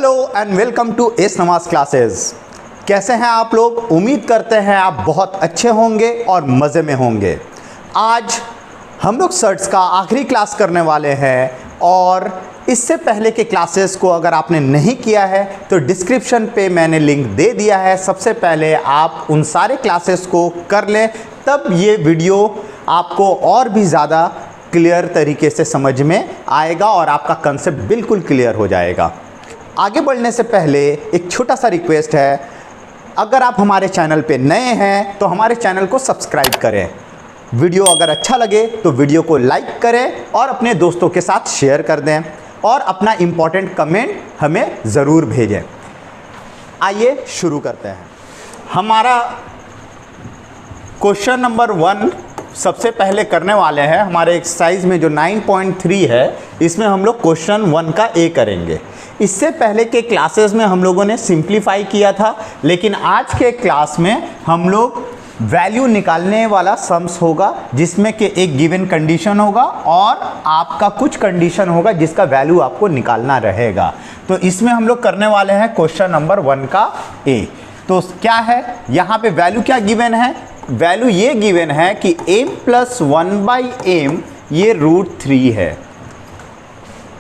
Hello and welcome to S Nawaz classes. कैसे हैं आप लोग? उम्मीद करते हैं आप बहुत अच्छे होंगे और मज़े में होंगे। आज हम लोग सर्ट्स का आखिरी क्लास करने वाले हैं और इससे पहले के क्लासेस को अगर आपने नहीं किया है तो डिस्क्रिप्शन पे मैंने लिंक दे दिया है। सबसे पहले आप उन सारे क्लासेस को कर लें, तब ये वीडियो आपको और भी ज़्यादा क्लियर तरीके से समझ में आएगा और आपका कंसेप्ट बिल्कुल क्लियर हो जाएगा। आगे बढ़ने से पहले एक छोटा सा रिक्वेस्ट है, अगर आप हमारे चैनल पे नए हैं तो हमारे चैनल को सब्सक्राइब करें। वीडियो अगर अच्छा लगे तो वीडियो को लाइक करें और अपने दोस्तों के साथ शेयर कर दें और अपना इम्पोर्टेंट कमेंट हमें ज़रूर भेजें। आइए शुरू करते हैं। हमारा क्वेश्चन नंबर 1 सबसे पहले करने वाले हैं। हमारे एक्सरसाइज में जो 9.3 है इसमें हम लोग क्वेश्चन 1 का ए करेंगे। इससे पहले के क्लासेस में हम लोगों ने सिंप्लीफाई किया था, लेकिन आज के क्लास में हम लोग वैल्यू निकालने वाला सम्स होगा जिसमें कि एक गिवन कंडीशन होगा और आपका कुछ कंडीशन होगा जिसका वैल्यू आपको निकालना रहेगा। तो इसमें हम लोग करने वाले हैं क्वेश्चन नंबर 1 का ए। तो क्या है यहाँ पे वैल्यू क्या गिवन है? वैल्यू ये गिवन है कि m प्लस 1/m ये √3 है।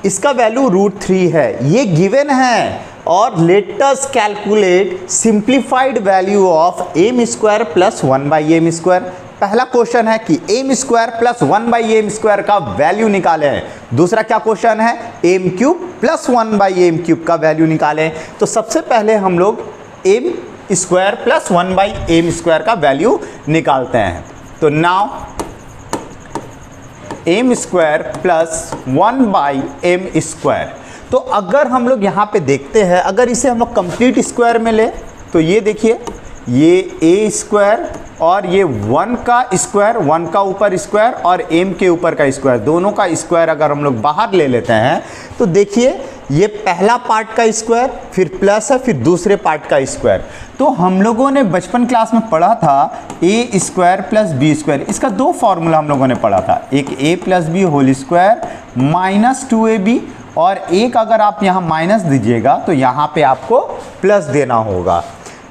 इसका वैल्यू √3 है, ये गिवन है। और let us calculate simplified value of m² plus 1/m²। पहला क्वेश्चन है कि m² प्लस 1/m² का वैल्यू निकालें। दूसरा क्या क्वेश्चन है? m³ प्लस 1/m³ का वैल्यू निकालें। तो सबसे पहले हम लोग m² प्लस 1/m² का वैल्यू निकालते हैं। तो नाउ m² प्लस 1/m²। तो अगर हम लोग यहाँ पे देखते हैं, अगर इसे हम लोग कंप्लीट स्क्वायर में ले तो ये देखिए, ये a² और ये 1 का स्क्वायर, 1 का ऊपर स्क्वायर और m के ऊपर का स्क्वायर, दोनों का स्क्वायर अगर हम लोग बाहर ले लेते हैं तो देखिए ये पहला पार्ट का स्क्वायर, फिर प्लस है, फिर दूसरे पार्ट का स्क्वायर। तो हम लोगों ने बचपन क्लास में पढ़ा था a² प्लस b²। इसका दो फॉर्मूला हम लोगों ने पढ़ा था, एक a plus B whole square minus 2ab, और एक अगर आप यहाँ माइनस दीजिएगा तो यहाँ पे आपको प्लस देना होगा।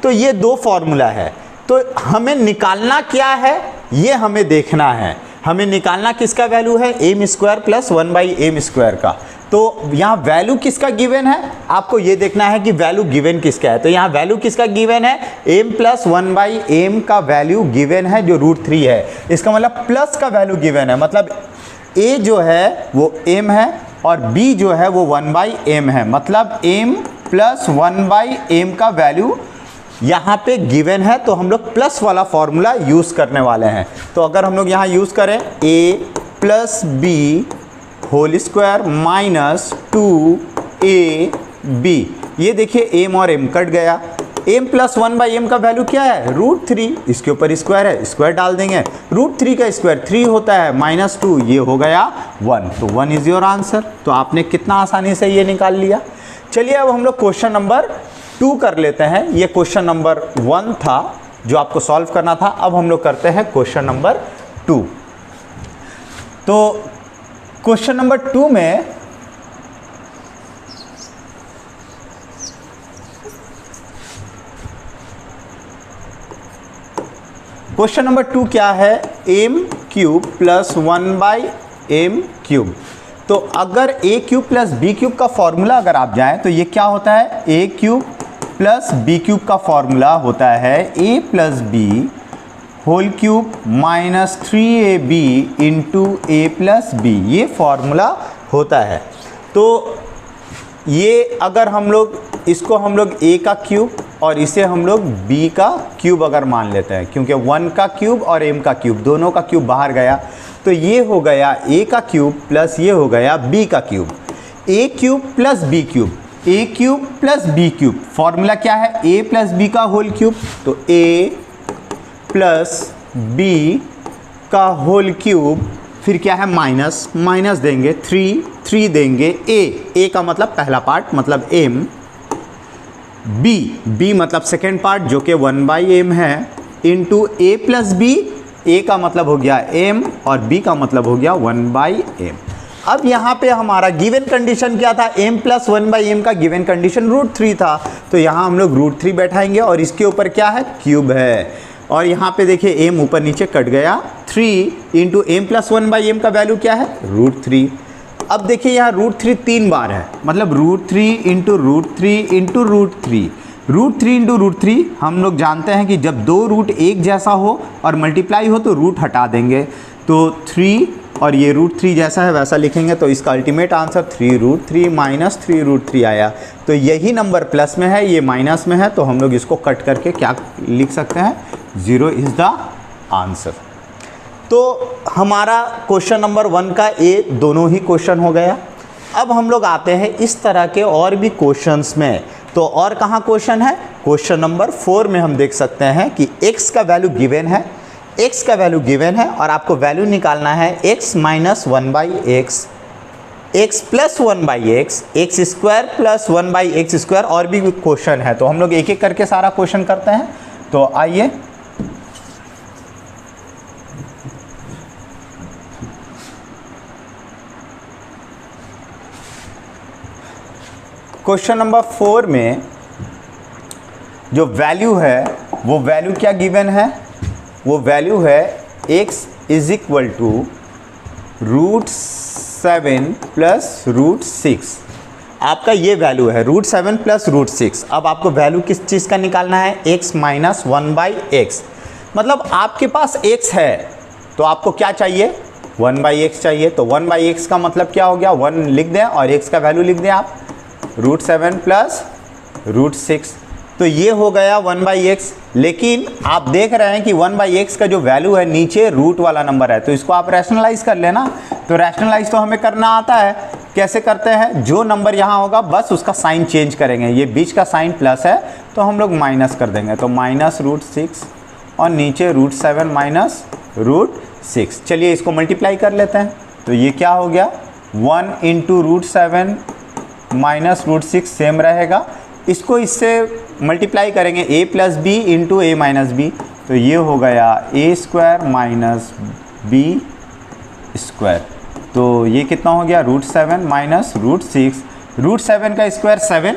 तो ये दो फॉर्मूला है। तो हमें निकालना क्या है ये हमें देखना है। हमें निकालना किसका वैल्यू है? m² प्लस 1/m² का। तो यहाँ वैल्यू किसका गिवन है आपको ये देखना है कि वैल्यू गिवन किसका है। तो यहाँ वैल्यू किसका गिवन है? m प्लस 1/m का वैल्यू गिवन है जो √3 है। इसका मतलब प्लस का वैल्यू गिवन है, मतलब a जो है वो m है और b जो है वो 1/m है। मतलब m प्लस 1/m का वैल्यू यहाँ पे गिवन है, तो हम लोग प्लस वाला फॉर्मूला यूज़ करने वाले हैं। तो अगर हम लोग यहाँ यूज़ करें a plus B whole square minus 2ab, ये देखिए m और m कट गया। m प्लस 1/m का वैल्यू क्या है? √3। इसके ऊपर स्क्वायर है, स्क्वायर डाल देंगे। √3 का स्क्वायर 3 होता है, माइनस 2 ये हो गया 1। तो 1 इज़ योर आंसर। तो आपने कितना आसानी से ये निकाल लिया। चलिए अब हम लोग क्वेश्चन नंबर 2 कर लेते हैं। ये क्वेश्चन नंबर 1 था जो आपको सॉल्व करना था। अब हम लोग करते हैं क्वेश्चन नंबर 2। तो क्वेश्चन नंबर 2 में क्वेश्चन नंबर 2 क्या है? m³ plus 1/m³। तो अगर a³ प्लस b³ का फॉर्मूला अगर आप जाएं तो ये क्या होता है? a³ प्लस b³ का फॉर्मूला होता है a plus B whole cube minus 3ab into a plus B, ये फॉर्मूला होता है। तो ये अगर हम लोग इसको हम लोग a का क्यूब और इसे हम लोग b का क्यूब अगर मान लेते हैं, क्योंकि 1 का क्यूब और m का क्यूब दोनों का क्यूब बाहर गया, तो ये हो गया a का क्यूब प्लस ये हो गया b का cube. a³ plus b³, a³ plus b³ formula क्या है? a प्लस b का होल क्यूब। तो a प्लस b का होल क्यूब, फिर क्या है? माइनस, माइनस देंगे 3 देंगे a का मतलब पहला पार्ट मतलब m, b मतलब सेकेंड पार्ट जो कि 1/m है, into a plus b, a का मतलब हो गया m और b का मतलब हो गया 1/m। अब यहाँ पे हमारा गिवन कंडीशन क्या था, m प्लस 1/m का गिवन कंडीशन √3 था, तो यहाँ हम लोग √3 बैठाएंगे और इसके ऊपर क्या है, क्यूब है, और यहाँ पे देखिए m ऊपर नीचे कट गया, 3 इंटू m प्लस 1/m का वैल्यू क्या है, √3। अब देखिए यहाँ √3 3 बार है, मतलब √3 इंटू √3 इंटू √3, √3 इंटू √3 हम लोग जानते हैं कि जब दो रूट एक जैसा हो और मल्टीप्लाई हो तो रूट हटा देंगे, तो 3 और ये √3 जैसा है वैसा लिखेंगे, तो इसका अल्टीमेट आंसर 3√3 माइनस 3√3 आया। तो यही नंबर प्लस में है, ये माइनस में है, तो हम लोग इसको कट करके क्या लिख सकते हैं, 0 इज़ द आंसर। तो हमारा क्वेश्चन नंबर 1 का ए दोनों ही क्वेश्चन हो गया। अब हम लोग आते हैं इस तरह के और भी क्वेश्चंस में, तो और कहाँ क्वेश्चन है, क्वेश्चन नंबर 4 में हम देख सकते हैं कि x का वैल्यू गिवन है, x का वैल्यू गिवन है और आपको वैल्यू निकालना है x minus 1/x, x plus 1/x, x square plus 1/x square, और भी क्वेश्चन है, तो हम लोग एक एक करके सारा क्वेश्चन करते हैं। तो आइए, क्वेश्चन नंबर 4 में जो वैल्यू है वो वैल्यू क्या गिवन है, वो वैल्यू है x is equal to √7 plus √6। आपका ये वैल्यू है √7 प्लस √6। अब आपको वैल्यू किस चीज़ का निकालना है, x माइनस 1/x, मतलब आपके पास x है तो आपको क्या चाहिए, 1/x चाहिए, तो 1/x का मतलब क्या हो गया, 1 लिख दें और x का वैल्यू लिख दें आप, √7 प्लस √6, तो ये हो गया 1/x। लेकिन आप देख रहे हैं कि 1/x का जो वैल्यू है नीचे रूट वाला नंबर है, तो इसको आप रैशनलाइज कर लेना। तो रैशनलाइज तो हमें करना आता है, कैसे करते हैं, जो नंबर यहाँ होगा बस उसका साइन चेंज करेंगे, ये बीच का साइन प्लस है तो हम लोग माइनस कर देंगे, तो माइनस √6 और नीचे √7 माइनस √6। चलिए इसको मल्टीप्लाई कर लेते हैं, तो ये क्या हो गया, 1 इंटू √7 माइनस √6 सेम रहेगा, इसको इससे मल्टीप्लाई करेंगे a plus B into A minus B, तो ये हो गया a square minus B square, तो ये कितना हो गया, √7 माइनस √6, √7 का स्क्वायर 7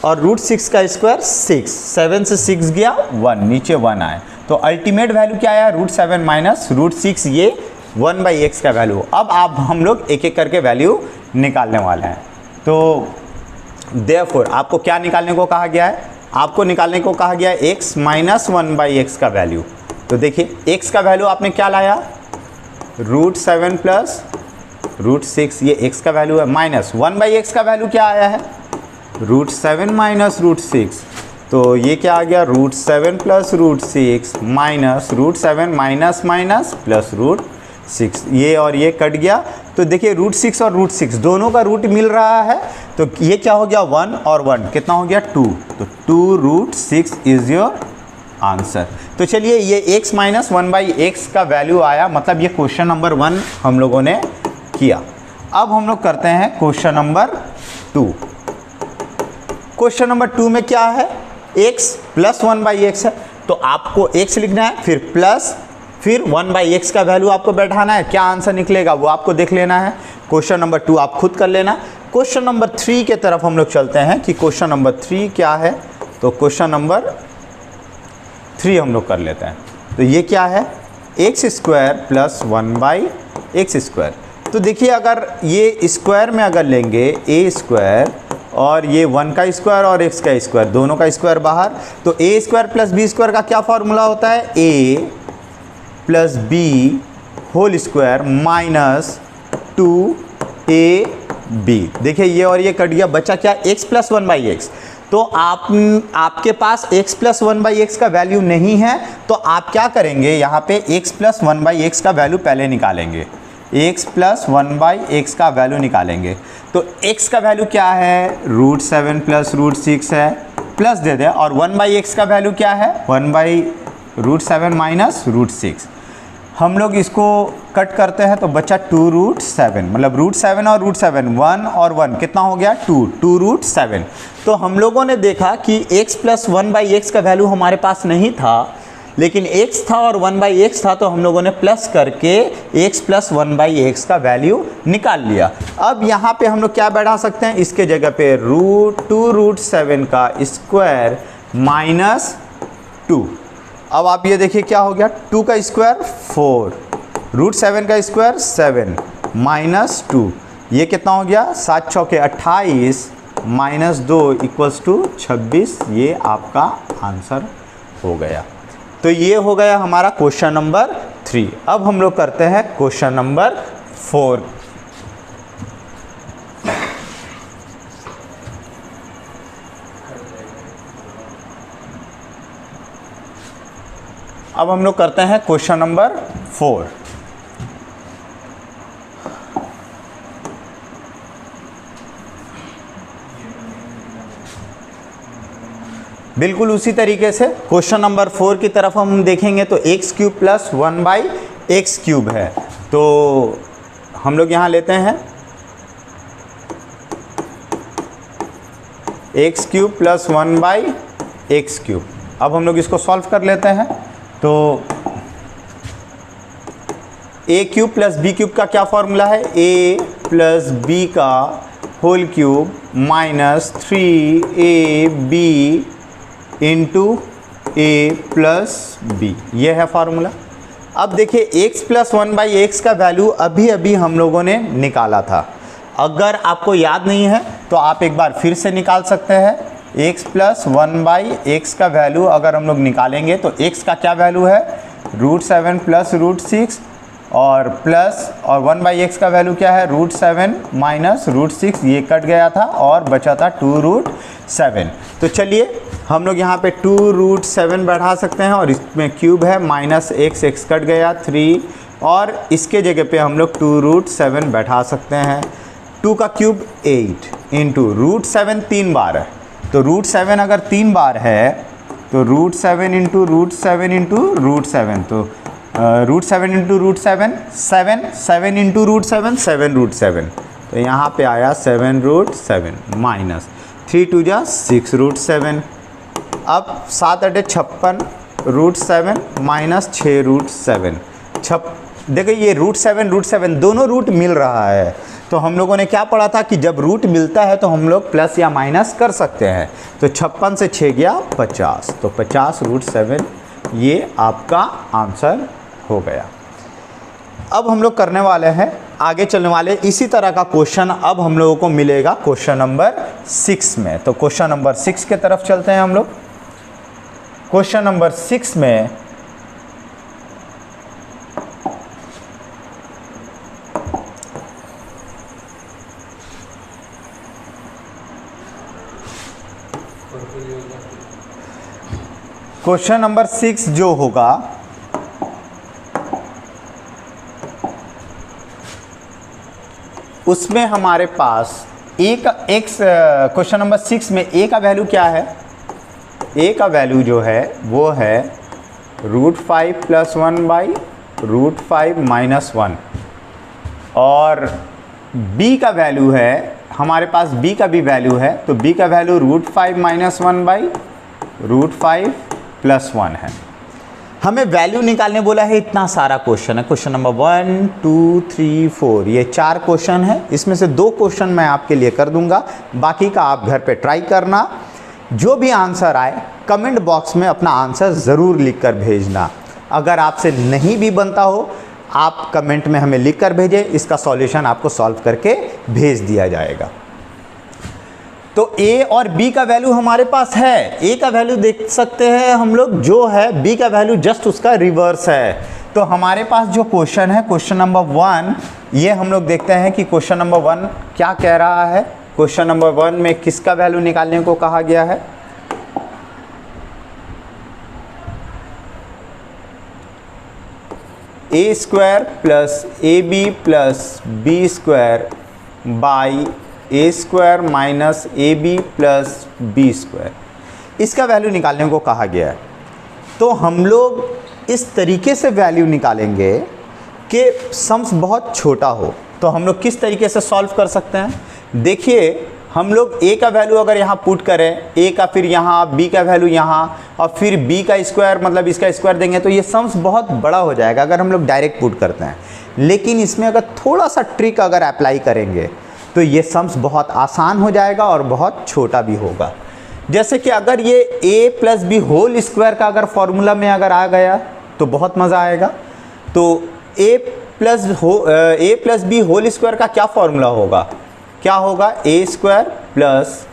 और √6 का स्क्वायर 6, 7 से 6 गया 1, नीचे 1 आए, तो अल्टीमेट वैल्यू क्या आया, √7 माइनस √6, ये 1/x का वैल्यू। अब आप हम लोग एक एक करके वैल्यू निकालने वाले हैं, तो देयरफॉर आपको क्या निकालने को कहा गया है, आपको निकालने को कहा गया है x माइनस 1/x का वैल्यू। तो देखिए x का वैल्यू आपने क्या लाया, √7 प्लस √6, ये x का वैल्यू है, माइनस 1/x का वैल्यू क्या आया है, √7 माइनस √6, तो ये क्या आ गया, √7 plus √6 minus √7 minus minus plus √6, ये और ये कट गया, तो देखिए √6 और √6 दोनों का रूट मिल रहा है, तो ये क्या हो गया, 1 और 1 कितना हो गया, 2, तो 2√6 इज योर आंसर। तो चलिए ये x माइनस 1/x का वैल्यू आया, मतलब ये क्वेश्चन नंबर 1 हम लोगों ने किया। अब हम लोग करते हैं क्वेश्चन नंबर 2। क्वेश्चन नंबर 2 में क्या है, x प्लस 1/x है, तो आपको x लिखना है, फिर प्लस, फिर 1/x का वैल्यू आपको बैठाना है, क्या आंसर निकलेगा वो आपको देख लेना है। क्वेश्चन नंबर 2 आप खुद कर लेना। क्वेश्चन नंबर 3 के तरफ हम लोग चलते हैं कि क्वेश्चन नंबर 3 क्या है, तो क्वेश्चन नंबर 3 हम लोग कर लेते हैं। तो ये क्या है, x square plus 1/x square, तो देखिए अगर ये स्क्वायर में अगर लेंगे a स्क्वायर और ये 1 का स्क्वायर और x का स्क्वायर, दोनों का स्क्वायर बाहर, तो a square plus b square का क्या फॉर्मूला होता है, a plus B whole square minus 2ab। देखिए ये और ये कट गया, बचा क्या, x प्लस 1/x। तो आपके पास x प्लस 1/x का वैल्यू नहीं है, तो आप क्या करेंगे, यहाँ पे x प्लस 1/x का वैल्यू पहले निकालेंगे, x प्लस 1/x का वैल्यू निकालेंगे, तो x का वैल्यू क्या है, √7 प्लस √6 है, प्लस दे दें, और 1/x का वैल्यू क्या है, 1/√7 माइनस √6। हम लोग इसको कट करते हैं तो बचा 2√7, मतलब √7 और √7 1 और 1 कितना हो गया, 2√7। तो हम लोगों ने देखा कि x प्लस 1/x का वैल्यू हमारे पास नहीं था, लेकिन x था और 1/x था तो हम लोगों ने प्लस करके x प्लस 1/x का वैल्यू निकाल लिया। अब यहाँ पे हम लोग क्या बैठा सकते हैं, इसके जगह पे √2√7 का स्क्वायर माइनस 2। अब आप ये देखिए क्या हो गया, 2 का स्क्वायर 4, √7 का स्क्वायर 7 माइनस 2, ये कितना हो गया, 7 चौके 28 माइनस 2 इक्वल्स टू 26। ये आपका आंसर हो गया। तो ये हो गया हमारा क्वेश्चन नंबर 3। अब हम लोग करते हैं क्वेश्चन नंबर 4। अब हम लोग करते हैं क्वेश्चन नंबर 4। बिल्कुल उसी तरीके से क्वेश्चन नंबर 4 की तरफ हम देखेंगे तो x³ प्लस 1/x³ है। तो हम लोग यहाँ लेते हैं x³ प्लस 1/x³। अब हम लोग इसको सॉल्व कर लेते हैं। तो a³ प्लस b³ का क्या फॉर्मूला है, a प्लस b का whole cube minus 3ab into a plus b, ये है फार्मूला। अब देखिए x प्लस 1/x का वैल्यू अभी अभी हम लोगों ने निकाला था। अगर आपको याद नहीं है तो आप एक बार फिर से निकाल सकते हैं। x प्लस 1/x का वैल्यू अगर हम लोग निकालेंगे तो x का क्या वैल्यू है, √7 प्लस √6 और प्लस और 1/x का वैल्यू क्या है, √7 माइनस √6, ये कट गया था और बचा था 2√7। तो चलिए हम लोग यहाँ पे 2√7 बढ़ा सकते हैं और इसमें क्यूब है माइनस x कट गया 3 और इसके जगह पे हम लोग 2√7 बैठा सकते हैं। 2 का क्यूब 8 इंटू √7 3 बार है, तो √7 अगर 3 बार है तो √7 इंटू √7 इंटू √7, तो √7 इंटू √7 7, 7 इंटू √7 7√7, तो यहाँ पे आया 7√7 माइनस 3 2 जा 6√7। अब 7 8 56 √7 माइनस 6√7। देखिए ये √7 दोनों रूट मिल रहा है। तो हम लोगों ने क्या पढ़ा था कि जब रूट मिलता है तो हम लोग प्लस या माइनस कर सकते हैं। तो 56 से 6 गया 50, तो 50√7 ये आपका आंसर हो गया। अब हम लोग करने वाले हैं आगे चलने वाले इसी तरह का क्वेश्चन अब हम लोगों को मिलेगा क्वेश्चन नंबर 6 में। तो क्वेश्चन नंबर 6 के तरफ चलते हैं हम लोग। क्वेश्चन नंबर 6 में क्वेश्चन नंबर 6 जो होगा उसमें हमारे पास क्वेश्चन नंबर 6 में a का वैल्यू क्या है, a का वैल्यू जो है वो है √5 प्लस 1/√5 माइनस 1 और b का वैल्यू है हमारे पास b का भी वैल्यू है, तो b का वैल्यू √5 माइनस 1/√5 प्लस 1 है। हमें वैल्यू निकालने बोला है, इतना सारा क्वेश्चन है। क्वेश्चन नंबर 1 2 3 4 ये 4 क्वेश्चन है, इसमें से 2 क्वेश्चन मैं आपके लिए कर दूंगा, बाकी का आप घर पे ट्राई करना। जो भी आंसर आए कमेंट बॉक्स में अपना आंसर ज़रूर लिख कर भेजना। अगर आपसे नहीं भी बनता हो आप कमेंट में हमें लिख कर भेजें, इसका सॉल्यूशन आपको सॉल्व करके भेज दिया जाएगा। तो a और b का वैल्यू हमारे पास है। a का वैल्यू देख सकते हैं हम लोग जो है, b का वैल्यू जस्ट उसका रिवर्स है। तो हमारे पास जो क्वेश्चन है क्वेश्चन नंबर 1, ये हम लोग देखते हैं कि क्वेश्चन नंबर 1 क्या कह रहा है। क्वेश्चन नंबर 1 में किसका वैल्यू निकालने को कहा गया है, a² plus ab plus b² by a² minus ab plus b², इसका वैल्यू निकालने को कहा गया है। तो हम लोग इस तरीके से वैल्यू निकालेंगे कि सम्स बहुत छोटा हो। तो हम लोग किस तरीके से सॉल्व कर सकते हैं, देखिए हम लोग a का वैल्यू अगर यहाँ पुट करें, a का फिर यहाँ, b का वैल्यू यहाँ और फिर b का स्क्वायर मतलब इसका स्क्वायर देंगे तो ये सम्स बहुत बड़ा हो जाएगा अगर हम लोग डायरेक्ट पुट करते हैं। लेकिन इसमें अगर थोड़ा सा ट्रिक अगर अप्लाई करेंगे तो ये सम्स बहुत आसान हो जाएगा और बहुत छोटा भी होगा। जैसे कि अगर ये a plus B whole square का अगर फॉर्मूला में अगर आ गया तो बहुत मज़ा आएगा। तो a plus B whole square का क्या फॉर्मूला होगा, क्या होगा, a square plus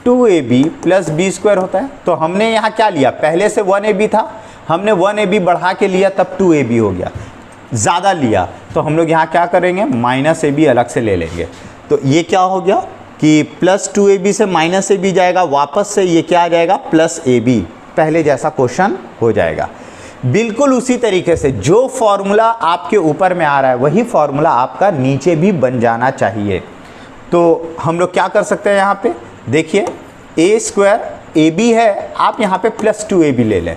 2ab plus B square होता है। तो हमने यहाँ क्या लिया, पहले से 1ab था, हमने 1ab बढ़ा के लिया तब 2ab हो गया, ज़्यादा लिया तो हम लोग यहाँ क्या करेंगे, माइनस ab अलग से ले लेंगे। तो ये क्या हो गया कि प्लस 2ab से माइनस ab जाएगा, वापस से ये क्या आ जाएगा, प्लस ab, पहले जैसा क्वेश्चन हो जाएगा। बिल्कुल उसी तरीके से जो फॉर्मूला आपके ऊपर में आ रहा है वही फॉर्मूला आपका नीचे भी बन जाना चाहिए। तो हम लोग क्या कर सकते हैं, यहाँ पे देखिए a स्क्वायर ab है, आप यहाँ पे प्लस 2ab ले लें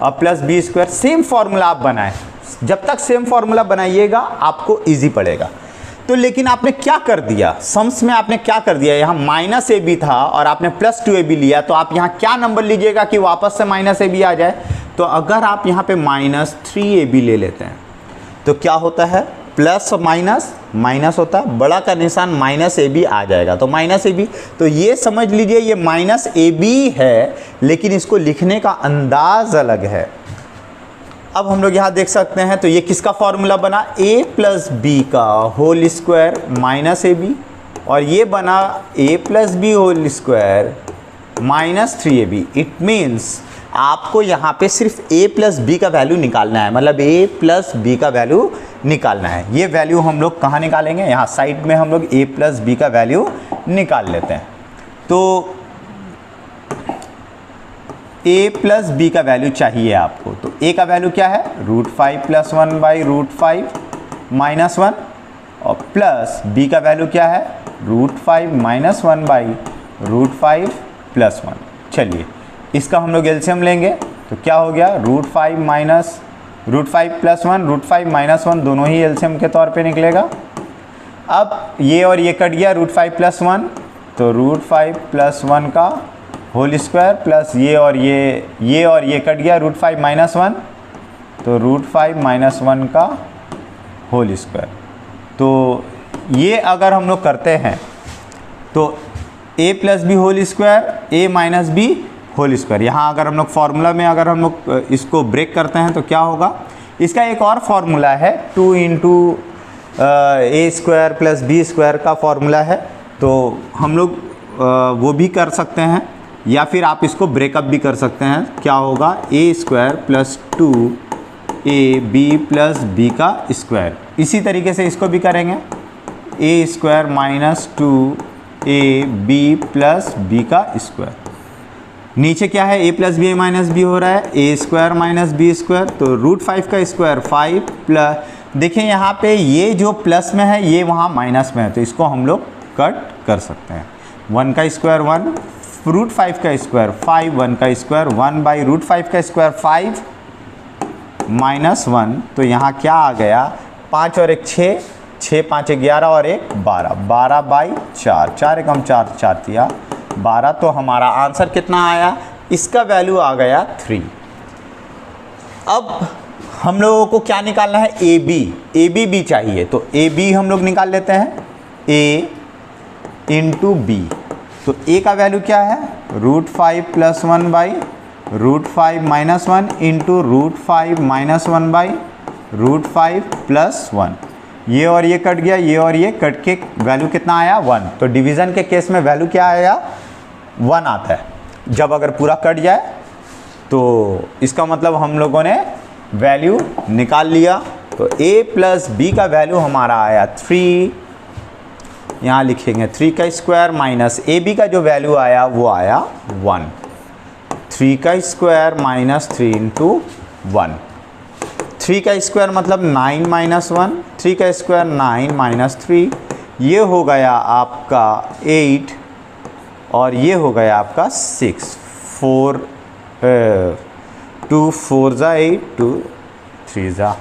और plus B square, same formula आप बनाएं। जब तक सेम फॉर्मूला बनाइएगा आपको इजी पड़ेगा। तो लेकिन आपने क्या कर दिया, सम्स में आपने क्या कर दिया, यहाँ माइनस ab था और आपने प्लस 2ab लिया, तो आप यहाँ क्या नंबर लीजिएगा कि वापस से माइनस ab आ जाए। तो अगर आप यहाँ पे माइनस 3ab ले लेते हैं तो क्या होता है, प्लस माइनस माइनस होता है, बड़ा का निशान माइनस ab आ जाएगा, तो माइनस ab। तो ये समझ लीजिए ये माइनस ab है लेकिन इसको लिखने का अंदाज अलग है। अब हम लोग यहाँ देख सकते हैं तो ये किसका फॉर्मूला बना, a प्लस बी का होल स्क्वायर माइनस ab, और ये बना a plus B whole square minus 3ab। It means आपको यहाँ पे सिर्फ a प्लस बी का वैल्यू निकालना है, मतलब a प्लस बी का वैल्यू निकालना है। ये वैल्यू हम लोग कहाँ निकालेंगे, यहाँ साइड में हम लोग a प्लस बी का वैल्यू निकाल लेते हैं। तो a प्लस बी का वैल्यू चाहिए आपको, तो a का वैल्यू क्या है, √5 प्लस 1 बाई √5 माइनस 1, और प्लस b का वैल्यू क्या है, √5 माइनस 1 बाई √5 प्लस 1। चलिए इसका हम लोग एलसीएम लेंगे तो क्या हो गया, √5 माइनस √5 प्लस 1, √5 माइनस 1 दोनों ही एलसीएम के तौर पे निकलेगा। अब ये और ये कट गया, √5 प्लस 1, तो √5 प्लस 1 का होल स्क्वायर प्लस ये और ये कट गया, √5 माइनस 1, तो √5 माइनस 1 का होल स्क्वायर। तो ये अगर हम लोग करते हैं तो a plus B whole square, a minus B whole square, यहाँ अगर हम लोग फार्मूला में अगर हम लोग इसको ब्रेक करते हैं तो क्या होगा, इसका एक और फार्मूला है 2 into a square plus B square का फार्मूला है, तो हम लोग वो भी कर सकते हैं या फिर आप इसको ब्रेकअप भी कर सकते हैं। क्या होगा, a square plus 2ab plus B का स्क्वायर। इसी तरीके से इसको भी करेंगे, a square minus 2ab plus B का स्क्वायर। नीचे क्या है, a plus B minus B हो रहा है, a square minus B square, तो √5 का स्क्वायर 5 प्लस, देखिए यहाँ पे ये जो प्लस में है ये वहाँ माइनस में है, तो इसको हम लोग कट कर सकते हैं। 1 का स्क्वायर 1, √5 का स्क्वायर 5, 1 का स्क्वायर 1 बाई √5 का स्क्वायर 5 माइनस 1, तो यहाँ क्या आ गया, 5 और 1 6, 6 5 11 और 1 12, 12 बाई 4, 4 एकम 4, 4 तिया 12। तो हमारा आंसर कितना आया, इसका वैल्यू आ गया 3। अब हम लोगों को क्या निकालना है, AB भी चाहिए, तो AB हम लोग निकाल लेते हैं, A इंटू बी। तो A का वैल्यू क्या है, √5 plus 1 by √5 minus 1 into √5 minus 1 by √5 plus 1। ये और ये कट गया, ये और ये कट के वैल्यू कितना आया, 1। तो डिवीज़न के केस में वैल्यू क्या आया, 1 आता है। जब अगर पूरा कट जाए तो इसका मतलब हम लोगों ने वैल्यू निकाल लिया। तो a प्लस बी का वैल्यू हमारा आया 3, यहाँ लिखेंगे 3 का स्क्वायर माइनस ab का जो वैल्यू आया वो आया 1। 3 का स्क्वायर माइनस 3 इंटू 1, 3 का स्क्वायर मतलब 9 माइनस 1, 3 का स्क्वायर 9 माइनस 3, ये हो गया आपका 8 और ये हो गया आपका 6। 2 4 ज़ा 8, 2 3 ज़ा,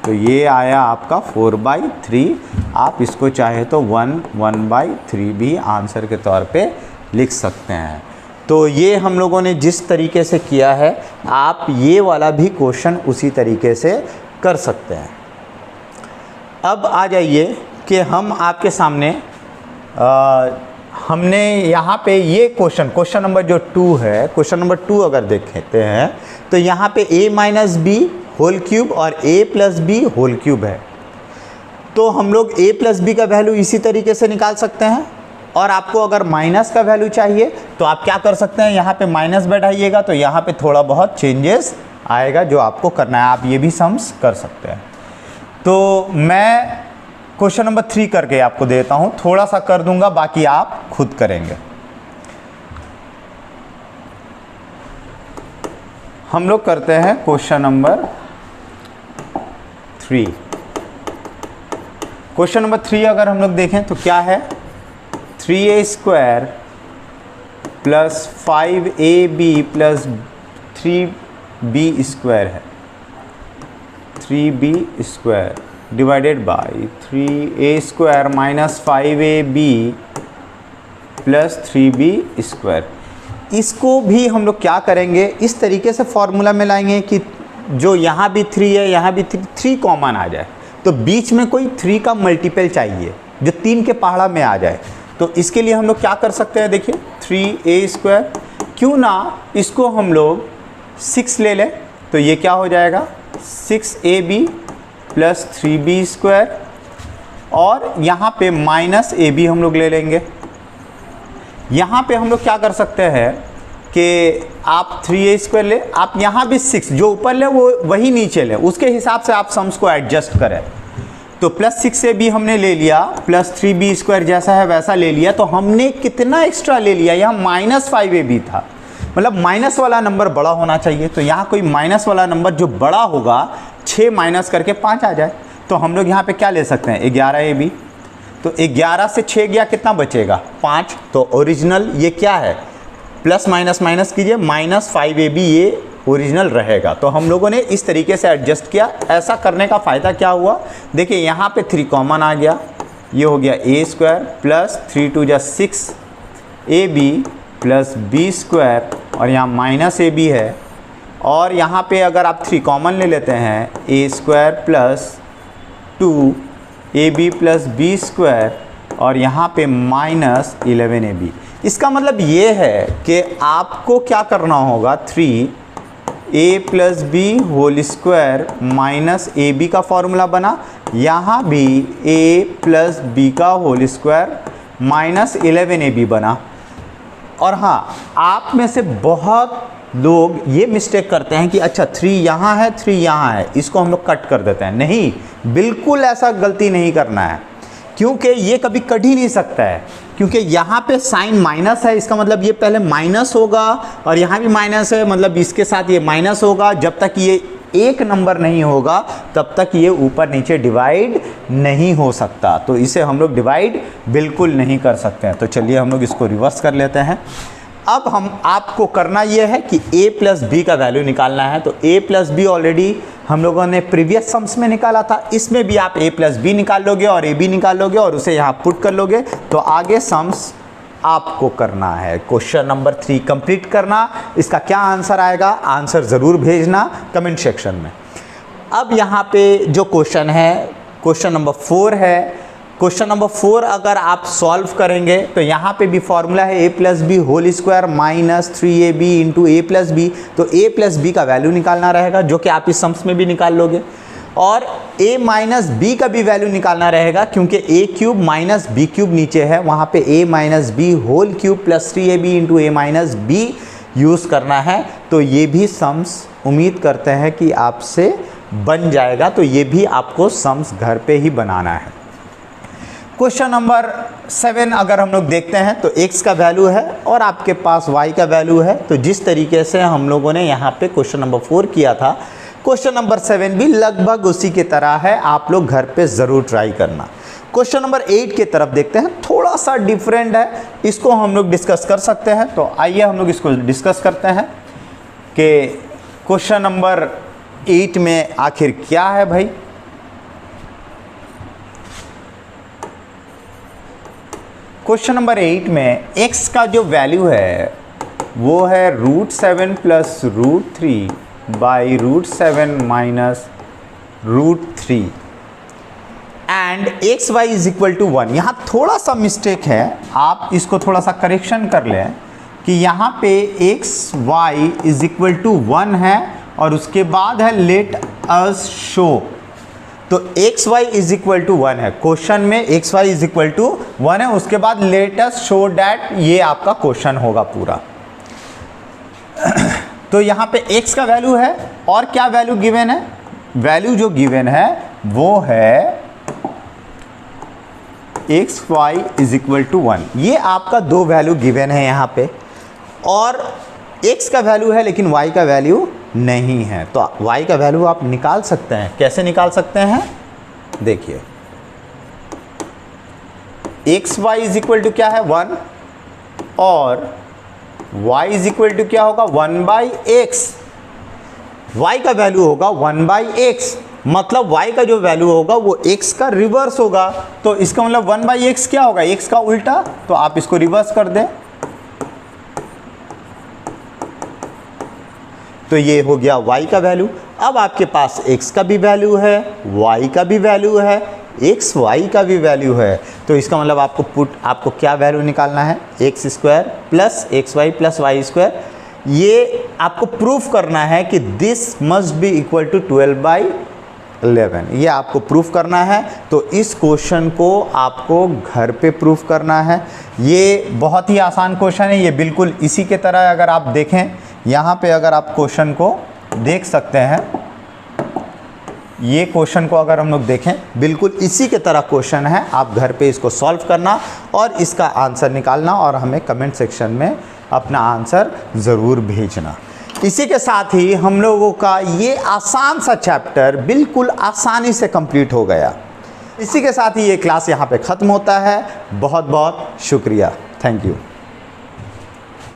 तो ये आया आपका 4/3 आप इसको चाहे तो 1/3 भी आंसर के तौर पे लिख सकते हैं। तो ये हम लोगों ने जिस तरीके से किया है, आप ये वाला भी क्वेश्चन उसी तरीके से कर सकते हैं। अब आ जाइए कि हम आपके सामने हमने यहाँ पे ये क्वेश्चन नंबर जो 2 है, क्वेश्चन नंबर 2 अगर देखते हैं तो यहाँ पे a - b होल क्यूब और a + b होल क्यूब है। तो हम लोग a + b का वैल्यू इसी तरीके से निकाल सकते हैं। और आपको अगर माइनस का वैल्यू चाहिए तो आप क्या कर सकते हैं, यहाँ पे माइनस बैठाइएगा तो यहाँ पे थोड़ा बहुत चेंजेस आएगा जो आपको करना है। आप ये भी सम्स कर सकते हैं। तो मैं क्वेश्चन नंबर 3 करके आपको देता हूँ, थोड़ा सा कर दूंगा, बाकी आप खुद करेंगे। हम लोग करते हैं क्वेश्चन नंबर 3। क्वेश्चन नंबर 3 अगर हम लोग देखें तो क्या है, 3a² + 5ab + 3b² है। 3b² divided by 3a² - 5ab + 3b²। इसको भी हम लोग क्या करेंगे, इस तरीके से फॉर्मूला में लाएंगे कि जो यहाँ भी 3 है, यहाँ भी 3 कॉमन आ जाए। तो बीच में कोई 3 का मल्टीपल चाहिए जो 3 के पहाड़ा में आ जाए। तो इसके लिए हम लोग क्या कर सकते हैं, देखिए 3a², क्यों ना इसको हम लोग 6 ले लें। तो ये क्या हो जाएगा, 6ab + 3b², और यहाँ पे -ab हम लोग ले लेंगे। यहाँ पे हम लोग क्या कर सकते हैं कि आप 3a² ले, आप यहाँ भी 6 जो ऊपर ले वो वही नीचे ले, उसके हिसाब से आप सम्स को एडजस्ट करें। तो +6ab हमने ले लिया, + 3b² जैसा है वैसा ले लिया। तो हमने कितना एक्स्ट्रा ले लिया, यहाँ -5ab था, मतलब माइनस वाला नंबर बड़ा होना चाहिए। तो यहाँ कोई माइनस वाला नंबर जो बड़ा होगा, 6 माइनस करके 5 आ जाए। तो हम लोग यहाँ पे क्या ले सकते हैं, 11ab। तो 11 से 6 गया, कितना बचेगा, 5। तो ओरिजिनल ये क्या है, प्लस माइनस माइनस कीजिए, -5ab ये ओरिजिनल रहेगा। तो हम लोगों ने इस तरीके से एडजस्ट किया। ऐसा करने का फ़ायदा क्या हुआ, देखिए यहाँ पे 3 कॉमन आ गया, ये हो गया a² + 3 × 2 = 6ab + b², और यहाँ -ab है। और यहाँ पे अगर आप 3 कॉमन ले लेते हैं, a² + 2ab + b², और यहाँ पे -11ab। इसका मतलब ये है कि आपको क्या करना होगा, 3a + b whole square -ab का फॉर्मूला बना, यहाँ भी a + b का होल स्क्वायर -11ab बना। और हाँ, आप में से बहुत लोग ये मिस्टेक करते हैं कि अच्छा 3 यहाँ है, 3 यहाँ है, इसको हम लोग कट कर देते हैं। नहीं, बिल्कुल ऐसा गलती नहीं करना है, क्योंकि ये कभी कट ही नहीं सकता है। क्योंकि यहाँ पे साइन माइनस है, इसका मतलब ये पहले माइनस होगा, और यहाँ भी माइनस है, मतलब इसके साथ ये माइनस होगा। जब तक ये एक नंबर नहीं होगा तब तक ये ऊपर नीचे डिवाइड नहीं हो सकता। तो इसे हम लोग डिवाइड बिल्कुल नहीं कर सकते हैं। तो चलिए हम लोग इसको रिवर्स कर लेते हैं। अब हम आपको करना ये है कि a + b का वैल्यू निकालना है। तो a + b ऑलरेडी हम लोगों ने प्रीवियस सम्स में निकाला था, इसमें भी आप a + b निकाल लोगे और ab निकाल लोगे और उसे यहाँ पुट कर लोगे। तो आगे सम्स आपको करना है। क्वेश्चन नंबर 3 कंप्लीट करना। इसका क्या आंसर आएगा, आंसर ज़रूर भेजना कमेंट सेक्शन में। अब यहाँ पे जो क्वेश्चन है, क्वेश्चन नंबर 4 है। क्वेश्चन नंबर 4 अगर आप सॉल्व करेंगे तो यहाँ पे भी फॉर्मूला है a + b whole square -3ab × a + b। तो a + b का वैल्यू निकालना रहेगा, जो कि आप इस सम्स में भी निकाल लोगे। और a - b का भी वैल्यू निकालना रहेगा, क्योंकि a³ - b³ नीचे है, वहाँ पे a - b whole cube + 3ab × a - b use करना है। तो ये भी सम्स उम्मीद करते हैं कि आपसे बन जाएगा। तो ये भी आपको सम्स घर पे ही बनाना है। क्वेश्चन नंबर 7 अगर हम लोग देखते हैं तो x का वैल्यू है और आपके पास y का वैल्यू है। तो जिस तरीके से हम लोगों ने यहाँ पे क्वेश्चन नंबर 4 किया था, क्वेश्चन नंबर 7 भी लगभग उसी की तरह है। आप लोग घर पे ज़रूर ट्राई करना। क्वेश्चन नंबर 8 की तरफ देखते हैं, थोड़ा सा डिफरेंट है, इसको हम लोग डिस्कस कर सकते हैं। तो आइए हम लोग इसको डिस्कस करते हैं कि क्वेश्चन नंबर 8 में आखिर क्या है भाई। क्वेश्चन नंबर 8 में x का जो वैल्यू है वो है √7 plus √3 by √7 minus √3 and X Y is equal to 1। यहाँ थोड़ा सा मिस्टेक है, आप इसको थोड़ा सा करेक्शन कर लें कि यहाँ पे X Y is equal to 1 है और उसके बाद है लेट अस शो। तो X Y is equal to 1 है, क्वेश्चन में X Y is equal to 1 है, उसके बाद लेट अस शो डैट, ये आपका क्वेश्चन होगा पूरा। तो यहाँ पे x का वैल्यू है और क्या वैल्यू गिवन है, वैल्यू जो गिवन है वो है X Y is equal to 1। ये आपका दो वैल्यू गिवन है यहाँ पे, और x का वैल्यू है लेकिन y का वैल्यू नहीं है। तो y का वैल्यू आप निकाल सकते हैं, कैसे निकाल सकते हैं, देखिए X Y is equal to क्या है 1 और y इज इक्वल टू क्या होगा 1 बाई एक्स। y का वैल्यू होगा 1 बाई एक्स, मतलब y का जो वैल्यू होगा वो x का रिवर्स होगा। तो इसका मतलब 1 बाई एक्स क्या होगा, x का उल्टा। तो आप इसको रिवर्स कर दें तो ये हो गया y का वैल्यू। अब आपके पास x का भी वैल्यू है, y का भी वैल्यू है, एक्स वाई का भी वैल्यू है। तो इसका मतलब आपको क्या वैल्यू निकालना है, X square plus X Y plus Y square. ये आपको प्रूफ करना है कि this must be equal to 12/11, ये आपको प्रूफ करना है। तो इस क्वेश्चन को आपको घर पे प्रूफ करना है। ये बहुत ही आसान क्वेश्चन है, ये बिल्कुल इसी के तरह, अगर आप देखें यहाँ पे, अगर आप क्वेश्चन को देख सकते हैं, ये क्वेश्चन को अगर हम लोग देखें बिल्कुल इसी के तरह क्वेश्चन है। आप घर पे इसको सॉल्व करना और इसका आंसर निकालना और हमें कमेंट सेक्शन में अपना आंसर ज़रूर भेजना। इसी के साथ ही हम लोगों का ये आसान सा चैप्टर बिल्कुल आसानी से कंप्लीट हो गया। इसी के साथ ही ये क्लास यहाँ पे ख़त्म होता है। बहुत बहुत शुक्रिया, थैंक यू।